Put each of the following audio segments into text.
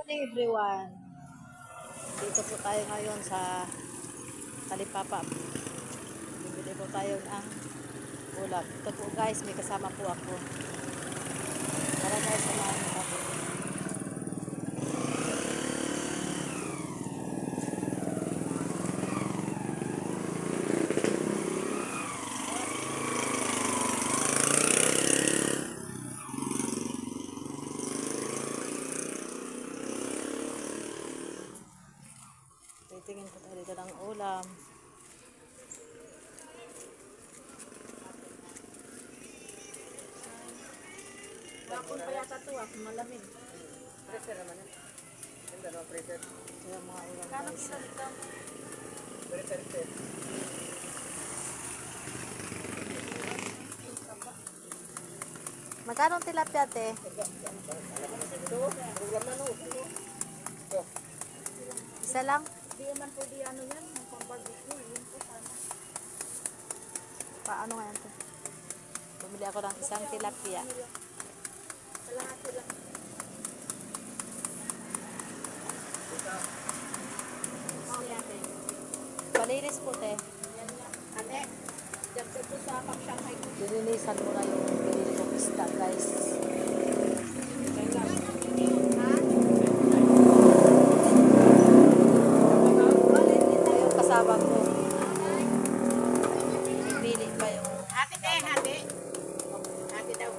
Morning everyone. Dito po tayo ngayon sa Talipapa. Bibili po tayo ng ulam. Ito po guys, may kasama po ako. Tara guys, samahan mo ako. Titingin po tayo dito ng ulam. Bakon pa yata ito ah, malamig. Pressure naman yan. Ganda no, pressure. Ito yung mga ulam Kano guys. kilo dito? Pressure. Magkano tilapia te? Ito, program na no. Ito. Isa lang? Di naman pwede ano yan, yung pang-barbecue. Yun po sana. Paano nga yan te? Bumili ako ng isang tilapia. Kalahati lang. Oh, yan eh. Palinis po te. Yan yan. Ate, dagdag ko sa pang-Shanghai ko. Lilinisan mo na yung binili kong isda guys. Ito yung kasama ko. Pili pa yung Hati te, hati. Hati daw.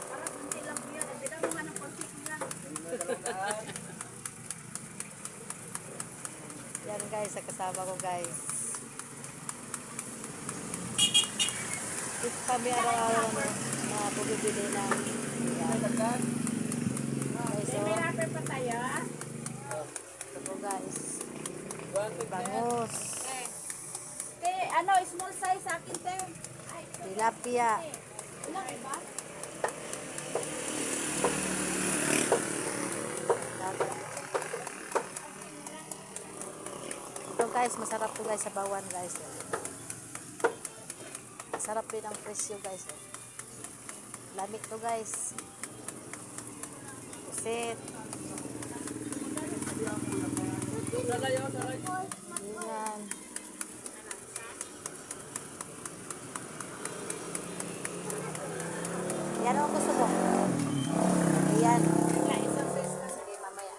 Para kunti lang po yan. Hindi daw naman ang kunti ko lang. yan guys, sa kasama ko guys. Ito kami araw-araw na bumibili ng yan. Guys, May wrapper pa tayo ah. ito po guys. Bangus, Te, ano, small size sa akin te. Ay, tilapia, ilang iba? ito guys, masarap po guys sa bawan guys. Masarap din ang presyo guys. Lamig to guys. Pusit. Yan. Yan ang gusto mo. Ayan. Isang size na. Sige, mamaya.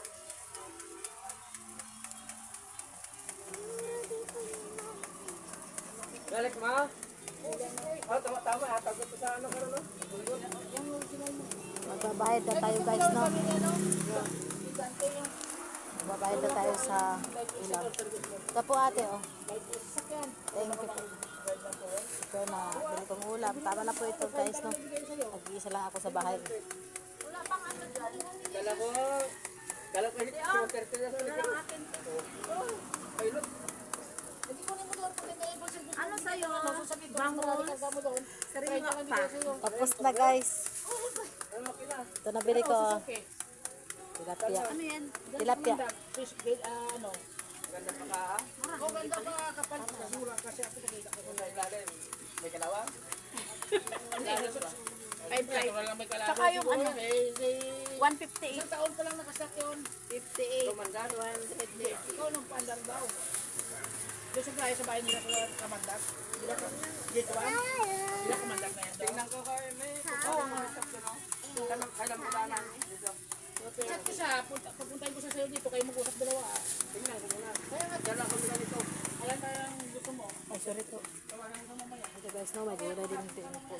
Balik ma. Oh, tama. Tagot ko sa ano karon no. Magbabayad na tayo guys no. Magbabayad na tayo sa ulam. Ito po ate oh. Thank you. Ito na, bili kong ulam. Tama na po ito guys no. Nag-iisa lang ako sa bahay. Dala ko hit sa tertel na sa likod. Ay, look. Ano sa'yo? Bangus. Sariwa pa. Tapos na guys. Ano kina? Ito na bili ko. Oh. Tilapia. Ano yan? Tilapia. Fish grade, ano? Ganda pa ka. Oh, ganda pa kapal. Mura kasi ako nakita ko. Sa ilalim. May kalawang? Ay, flight. Saka yung ano, 158. Isang taon pa lang nakasak yun. 58. Tumandan. 100. Ikaw nung paandar daw. Doon sa bahay nila sa Kamandag. Dito ba? Nila Kamandag na yan daw. Tingnan ko kayo may. Oo, mga sakto no. Kailan mo danan dito. Chat ko siya, papuntahin ko siya sa'yo dito, kayo mag-usap dalawa. Tingnan ko muna. Kaya nga dala ko nila dito. Alam na yung gusto mo. Ay sorry po. Tawanan ko mamaya. Ito guys no, may gulay din po